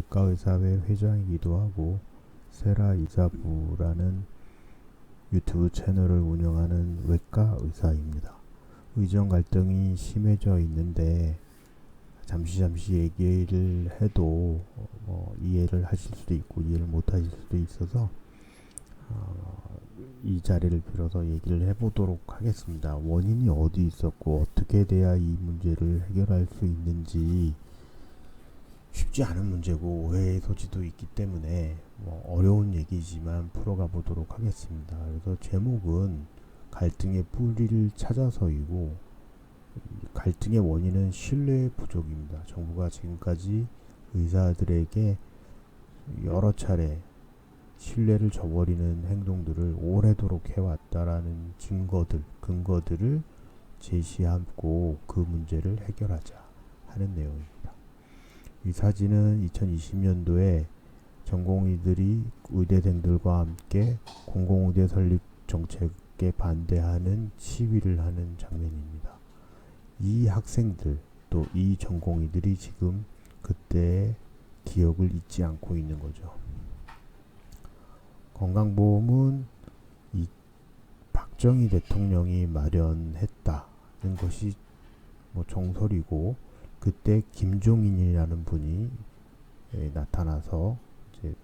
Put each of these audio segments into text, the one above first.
외과의사회 회장이기도 하고 세라이사부라는 유튜브 채널을 운영하는 외과의사입니다. 의정 갈등이 심해져 있는데 잠시 얘기를 해도 이해를 하실 수도 있고 이해를 못 하실 수도 있어서 이 자리를 빌어서 얘기를 해보도록 하겠습니다. 원인이 어디 있었고 어떻게 돼야 이 문제를 해결할 수 있는지 쉽지 않은 문제고 오해의 소지도 있기 때문에 어려운 얘기지만 풀어가 보도록 하겠습니다. 그래서 제목은 갈등의 뿌리를 찾아서이고, 갈등의 원인은 신뢰 부족입니다. 정부가 지금까지 의사들에게 여러 차례 신뢰를 저버리는 행동들을 오래도록 해왔다라는 근거들을 제시하고 그 문제를 해결하자 하는 내용입니다. 이 사진은 2020년도에 전공의들이 의대생들과 함께 공공의대 설립 정책에 반대하는 시위를 하는 장면입니다. 이 학생들 또 이 전공의들이 지금 그때의 기억을 잊지 않고 있는 거죠. 건강보험은 이 박정희 대통령이 마련했다는 것이 정설이고, 그때 김종인이라는 분이 나타나서 이제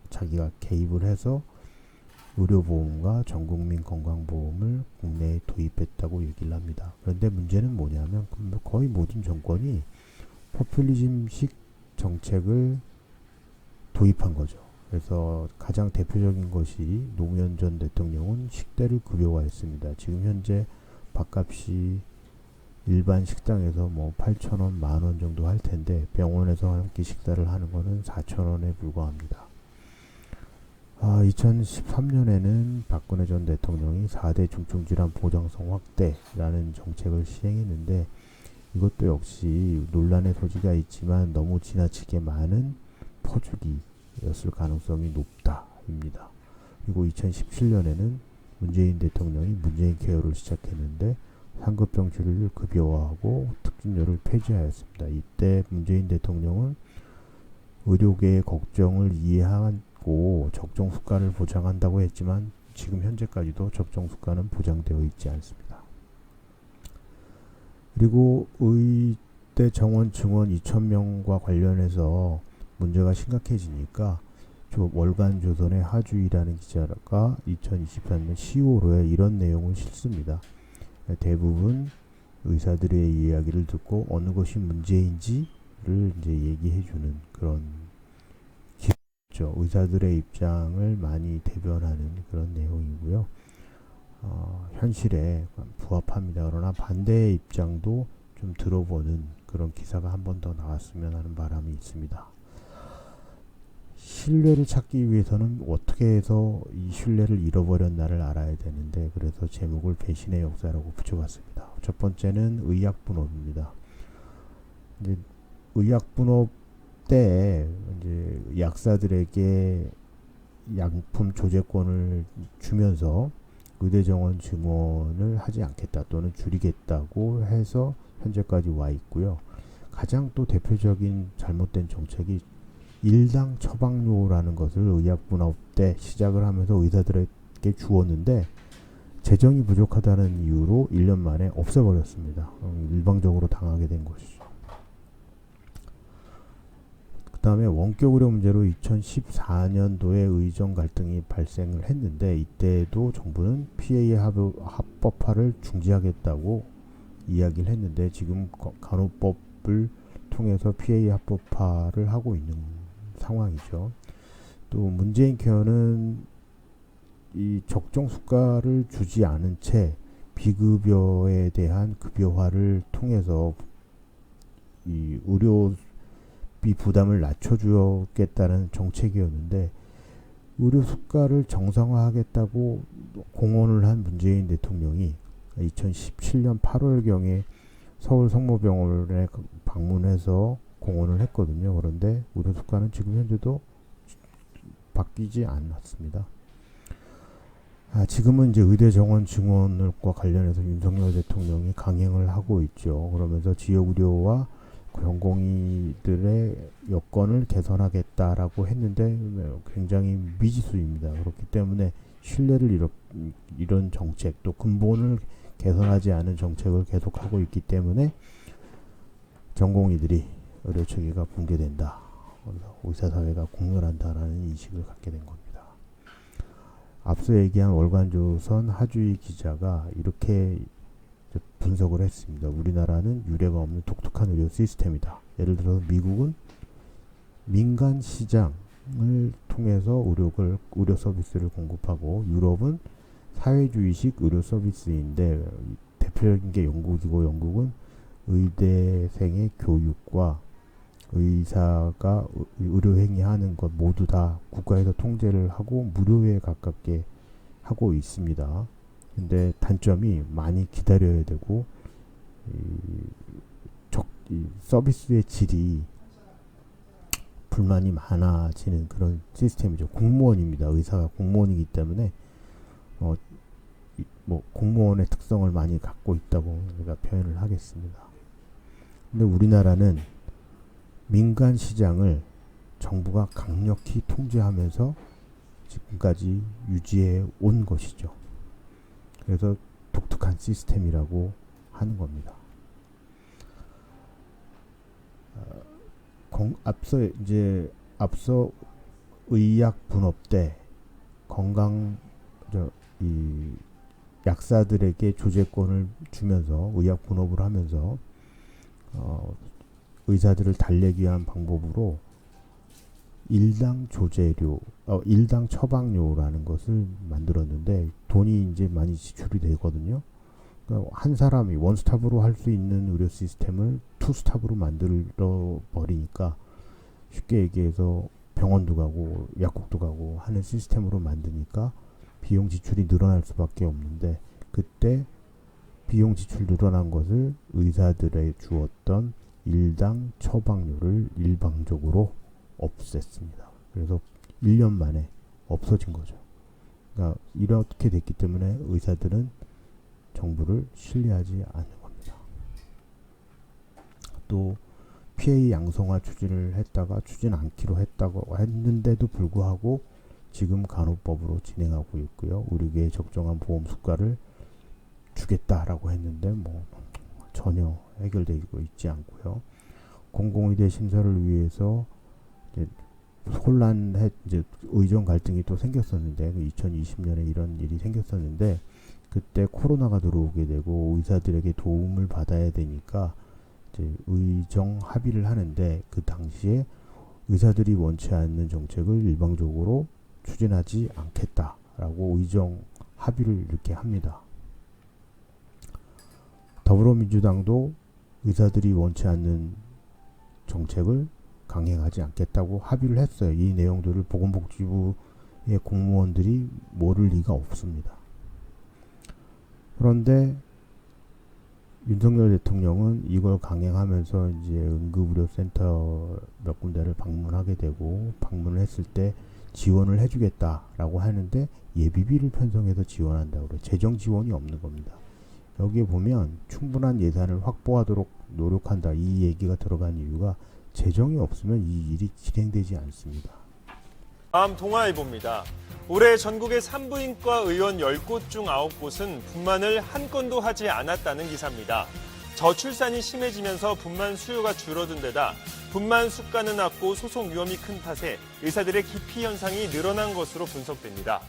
자기가 개입을 해서 의료보험과 전국민 건강보험을 국내에 도입했다고 얘기를 합니다. 그런데 문제는 뭐냐면 거의 모든 정권이 포퓰리즘식 정책을 도입한 거죠. 그래서 가장 대표적인 것이 노무현 전 대통령은 식대를 급여화했습니다. 지금 현재 밥값이 일반 식당에서 8,000원, 만원 정도 할 텐데 병원에서 한 끼 식사를 하는 거는 4,000원에 불과합니다. 2013년에는 박근혜 전 대통령이 4대 중증질환 보장성 확대라는 정책을 시행했는데, 이것도 역시 논란의 소지가 있지만 너무 지나치게 많은 퍼주기였을 가능성이 높다입니다. 그리고 2017년에는 문재인 대통령이 문재인 케어를 시작했는데 상급병 치료를 급여화하고 특진료를 폐지하였습니다. 이때 문재인 대통령은 의료계의 걱정을 이해하고 적정 수가를 보장한다고 했지만 지금 현재까지도 적정 수가는 보장되어 있지 않습니다. 그리고 의대 정원 증원 2,000명과 관련해서 문제가 심각해지니까 월간 조선의 하주이라는 기자가 2023년 10월호에 이런 내용을 실습니다. 대부분 의사들의 이야기를 듣고 어느 것이 문제인지를 이제 얘기해주는 그런 기죠. 의사들의 입장을 많이 대변하는 그런 내용이고요. 현실에 부합합니다. 그러나 반대의 입장도 좀 들어보는 그런 기사가 한 번 더 나왔으면 하는 바람이 있습니다. 신뢰를 찾기 위해서는 어떻게 해서 이 신뢰를 잃어버렸나를 알아야 되는데, 그래서 제목을 배신의 역사라고 붙여봤습니다. 첫 번째는 의약분업입니다. 이제 의약분업 때 이제 약사들에게 약품 조제권을 주면서 의대 정원 증원을 하지 않겠다 또는 줄이겠다고 해서 현재까지 와 있고요. 가장 또 대표적인 잘못된 정책이 일당 처방료라는 것을 의약분업 때 시작을 하면서 의사들에게 주었는데 재정이 부족하다는 이유로 1년 만에 없애버렸습니다. 일방적으로 당하게 된 것이죠. 그 다음에 원격 의료 문제로 2014년도에 의정 갈등이 발생을 했는데, 이때도 정부는 PA 합법화를 중지하겠다고 이야기를 했는데 지금 간호법을 통해서 PA 합법화를 하고 있는 상황이죠. 또 문재인 케어는 이 적정 수가를 주지 않은 채 비급여에 대한 급여화를 통해서 이 의료비 부담을 낮춰주겠다는 정책이었는데, 의료 수가를 정상화하겠다고 공언을 한 문재인 대통령이 2017년 8월경에 서울 성모병원에 방문해서 공언을 했거든요. 그런데 의료 수가는 지금 현재도 바뀌지 않았습니다. 지금은 이제 의대 정원 증원과 관련해서 윤석열 대통령이 강행을 하고 있죠. 그러면서 지역 의료와 전공의들의 여건을 개선하겠다라고 했는데 굉장히 미지수입니다. 그렇기 때문에 신뢰를 이런 정책, 또 근본을 개선하지 않은 정책을 계속하고 있기 때문에 전공의들이 의료 체계가 붕괴된다, 의사사회가 공멸한다라는 인식을 갖게 된 겁니다. 앞서 얘기한 월간조선 하주희 기자가 이렇게 분석을 했습니다. 우리나라는 유례가 없는 독특한 의료 시스템이다. 예를 들어서 미국은 민간 시장을 통해서 의료 서비스를 공급하고, 유럽은 사회주의식 의료 서비스인데 대표적인 게 영국이고, 영국은 의대생의 교육과 의사가 의료행위하는 것 모두 다 국가에서 통제를 하고 무료에 가깝게 하고 있습니다. 근데 단점이 많이 기다려야 되고, 이 서비스의 질이 불만이 많아지는 그런 시스템이죠. 공무원입니다. 의사가 공무원이기 때문에 공무원의 특성을 많이 갖고 있다고 제가 표현을 하겠습니다. 근데 우리나라는 민간 시장을 정부가 강력히 통제하면서 지금까지 유지해 온 것이죠. 그래서 독특한 시스템이라고 하는 겁니다. 앞서 의약 분업 때 이 약사들에게 조제권을 주면서 의약 분업을 하면서 의사들을 달래기 위한 방법으로 일당 조제료, 일당 처방료라는 것을 만들었는데 돈이 이제 많이 지출이 되거든요. 그러니까 한 사람이 원스톱으로 할 수 있는 의료 시스템을 투스톱으로 만들어 버리니까, 쉽게 얘기해서 병원도 가고 약국도 가고 하는 시스템으로 만드니까 비용 지출이 늘어날 수밖에 없는데, 그때 비용 지출 늘어난 것을 의사들에 주었던 일당 처방료를 일방적으로 없앴습니다. 그래서 1년 만에 없어진 거죠. 그러니까 이렇게 됐기 때문에 의사들은 정부를 신뢰하지 않는 겁니다. 또 PA 양성화 추진을 했다가 추진 않기로 했다고 했는데도 불구하고 지금 간호법으로 진행하고 있고요. 의료계에 적정한 보험 수가를 주겠다라고 했는데 전혀 해결되고 있지 않고요. 공공의대 신설을 위해서 이제 의정 갈등이 또 생겼었는데, 2020년에 이런 일이 생겼었는데, 그때 코로나가 들어오게 되고 의사들에게 도움을 받아야 되니까 이제 의정 합의를 하는데, 그 당시에 의사들이 원치 않는 정책을 일방적으로 추진하지 않겠다라고 의정 합의를 이렇게 합니다. 더불어민주당도 의사들이 원치 않는 정책을 강행하지 않겠다고 합의를 했어요. 이 내용들을 보건복지부의 공무원들이 모를 리가 없습니다. 그런데 윤석열 대통령은 이걸 강행하면서 이제 응급의료센터 몇 군데를 방문하게 되고, 방문을 했을 때 지원을 해주겠다라고 하는데 예비비를 편성해서 지원한다고 그래요. 재정 지원이 없는 겁니다. 여기에 보면 충분한 예산을 확보하도록 노력한다, 이 얘기가 들어간 이유가 재정이 없으면 이 일이 진행되지 않습니다. 다음 동아일보입니다. 올해 전국의 산부인과 의원 10곳 중 9곳은 분만을 한 건도 하지 않았다는 기사입니다. 저출산이 심해지면서 분만 수요가 줄어든 데다 분만 수가는 낮고 소송 위험이 큰 탓에 의사들의 기피 현상이 늘어난 것으로 분석됩니다.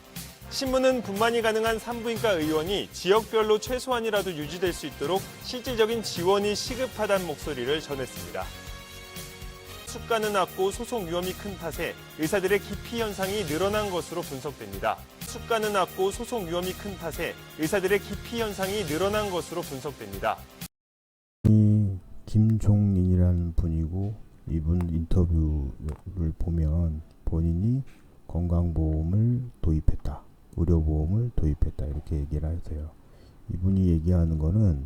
신문은 분만이 가능한 산부인과 의원이 지역별로 최소한이라도 유지될 수 있도록 실질적인 지원이 시급하다는 목소리를 전했습니다. 수가는 낮고 소송 위험이 큰 탓에 의사들의 기피 현상이 늘어난 것으로 분석됩니다. 수가는 낮고 소송 위험이 큰 탓에 의사들의 기피 현상이 늘어난 것으로 분석됩니다. 김종린이라는 분이고, 이분 인터뷰를 보면 본인이 건강보험을 도입했다, 의료보험을 도입했다, 이렇게 얘기를 하세요. 이분이 얘기하는 거는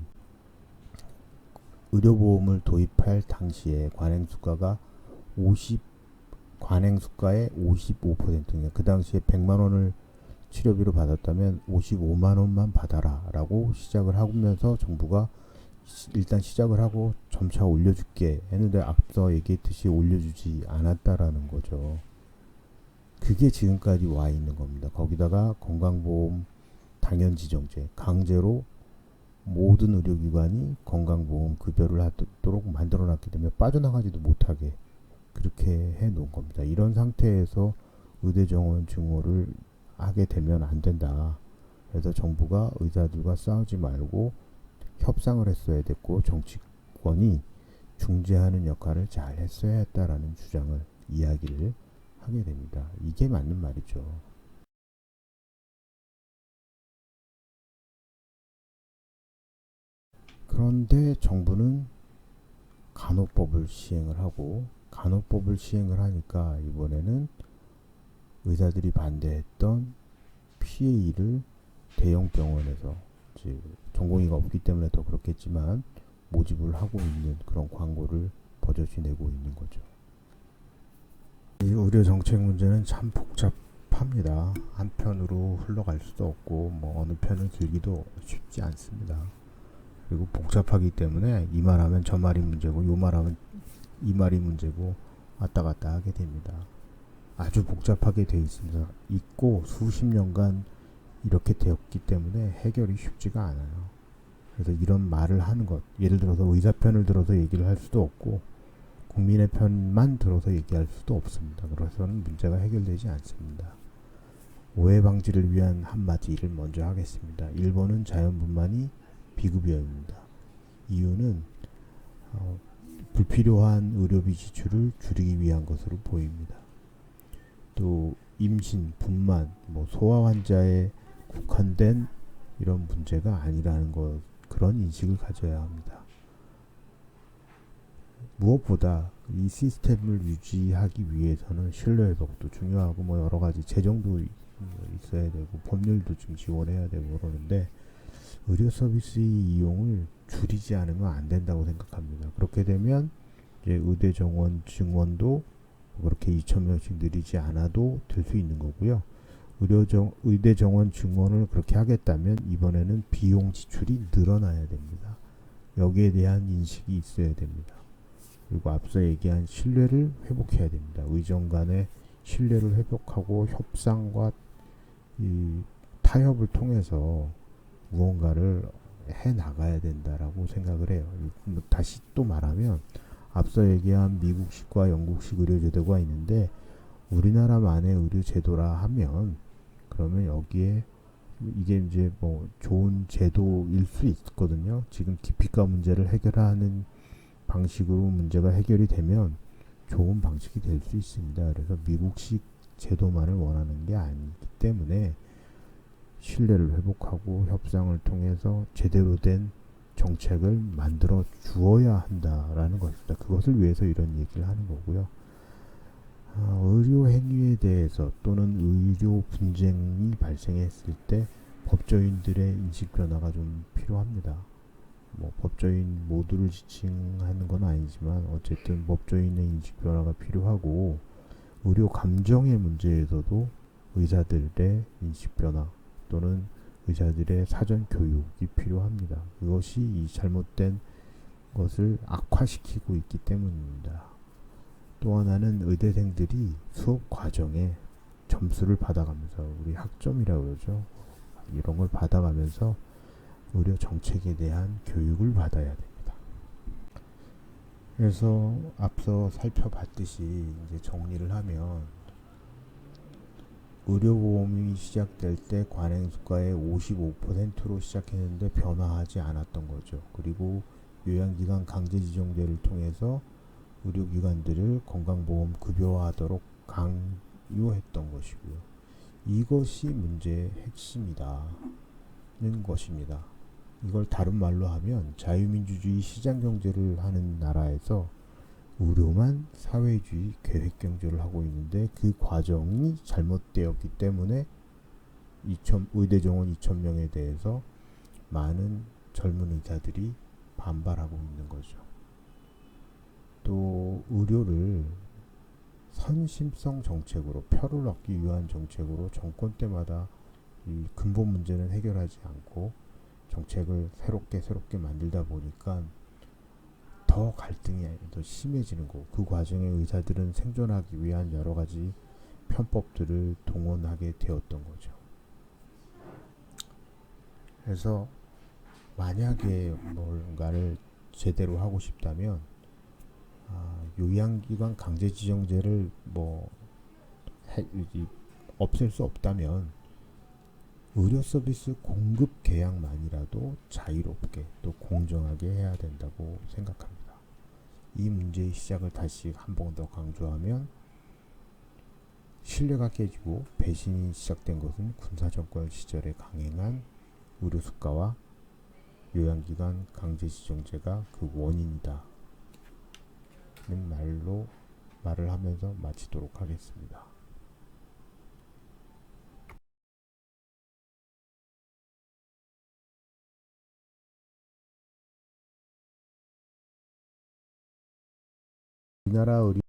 의료보험을 도입할 당시에 관행수가가 관행수가의 55%, 그 당시에 100만 원을 치료비로 받았다면 55만 원만 받아라 라고 시작을 하면서 정부가 일단 시작을 하고 점차 올려줄게 했는데 앞서 얘기했듯이 올려주지 않았다라는 거죠. 그게 지금까지 와 있는 겁니다. 거기다가 건강보험 당연지정제 강제로 모든 의료기관이 건강보험 급여를 하도록 만들어놨기 때문에 빠져나가지도 못하게 그렇게 해놓은 겁니다. 이런 상태에서 의대정원 증오를 하게 되면 안 된다. 그래서 정부가 의사들과 싸우지 말고 협상을 했어야 됐고 정치권이 중재하는 역할을 잘 했어야 했다라는 주장을 이야기를 하게 됩니다. 이게 맞는 말이죠. 그런데 정부는 간호법을 시행을 하고 간호법을 시행을 하니까 이번에는 의사들이 반대했던 PA를 대형 병원에서 전공의가 없기 때문에 더 그렇겠지만 모집을 하고 있는 그런 광고를 버젓이 내고 있는 거죠. 이 의료 정책 문제는 참 복잡합니다. 한편으로 흘러갈 수도 없고 뭐 어느 편을 들기도 쉽지 않습니다. 그리고 복잡하기 때문에 이 말하면 저 말이 문제고 요 말하면 이 말이 문제고 왔다 갔다 하게 됩니다. 아주 복잡하게 돼 있습니다. 있고 수십 년간 이렇게 되었기 때문에 해결이 쉽지가 않아요. 그래서 이런 말을 하는 것, 예를 들어서 의사 편을 들어서 얘기를 할 수도 없고 국민의 편만 들어서 얘기할 수도 없습니다. 그래서는 문제가 해결되지 않습니다. 오해 방지를 위한 한마디를 먼저 하겠습니다. 일본은 자연분만이 비급여입니다. 이유는 불필요한 의료비 지출을 줄이기 위한 것으로 보입니다. 또 임신, 분만, 소아 환자에 국한된 이런 문제가 아니라는 것, 그런 인식을 가져야 합니다. 무엇보다 이 시스템을 유지하기 위해서는 신뢰 회복도 중요하고 여러 가지 재정도 있어야 되고 법률도 좀 지원해야 되고 그러는데 의료 서비스의 이용을 줄이지 않으면 안 된다고 생각합니다. 그렇게 되면 이제 의대 정원 증원도 그렇게 2,000명씩 늘리지 않아도 될 수 있는 거고요. 의대 정원 증원을 그렇게 하겠다면 이번에는 비용 지출이 늘어나야 됩니다. 여기에 대한 인식이 있어야 됩니다. 그리고 앞서 얘기한 신뢰를 회복해야 됩니다. 의정 간의 신뢰를 회복하고 협상과 이 타협을 통해서 무언가를 해 나가야 된다라고 생각을 해요. 다시 또 말하면 앞서 얘기한 미국식과 영국식 의료제도가 있는데 우리나라만의 의료제도라 하면 그러면 여기에 이게 이제 좋은 제도일 수 있거든요. 지금 기피가 문제를 해결하는 방식으로 문제가 해결이 되면 좋은 방식이 될 수 있습니다. 그래서 미국식 제도만을 원하는 게 아니기 때문에 신뢰를 회복하고 협상을 통해서 제대로 된 정책을 만들어 주어야 한다라는 것입니다. 그것을 위해서 이런 얘기를 하는 거고요. 의료 행위에 대해서 또는 의료 분쟁이 발생했을 때 법조인들의 인식 변화가 좀 필요합니다. 법조인 모두를 지칭하는 건 아니지만 어쨌든 법조인의 인식 변화가 필요하고 의료 감정의 문제에서도 의사들의 인식 변화 또는 의사들의 사전 교육이 필요합니다. 그것이 이 잘못된 것을 악화시키고 있기 때문입니다. 또 하나는 의대생들이 수업 과정에 점수를 받아가면서 우리 학점이라고 그러죠. 이런 걸 받아가면서 의료 정책에 대한 교육을 받아야 됩니다. 그래서 앞서 살펴봤듯이 이제 정리를 하면 의료보험이 시작될 때 관행수가의 55%로 시작했는데 변화하지 않았던 거죠. 그리고 요양기관 강제지정제를 통해서 의료기관들을 건강보험 급여화하도록 강요했던 것이고요. 이것이 문제의 핵심이다는 것입니다. 이걸 다른 말로 하면 자유민주주의 시장경제를 하는 나라에서 의료만 사회주의 계획경제를 하고 있는데 그 과정이 잘못되었기 때문에 의대정원 2,000명에 대해서 많은 젊은 의사들이 반발하고 있는 거죠. 또 의료를 선심성 정책으로 표를 얻기 위한 정책으로 정권 때마다 이 근본 문제는 해결하지 않고 정책을 새롭게 만들다 보니까 더 갈등이 더 심해지는 거고, 그 과정에 의사들은 생존하기 위한 여러 가지 편법들을 동원하게 되었던 거죠. 그래서 만약에 뭔가를 제대로 하고 싶다면 요양기관 강제지정제를 없앨 수 없다면 의료 서비스 공급 계약만이라도 자유롭게 또 공정하게 해야 된다고 생각합니다. 이 문제의 시작을 다시 한 번 더 강조하면, 신뢰가 깨지고 배신이 시작된 것은 군사정권 시절에 강행한 의료수가와 요양기관 강제지정제가 그 원인이다 는 말을 하면서 마치도록 하겠습니다. 우리나라 의료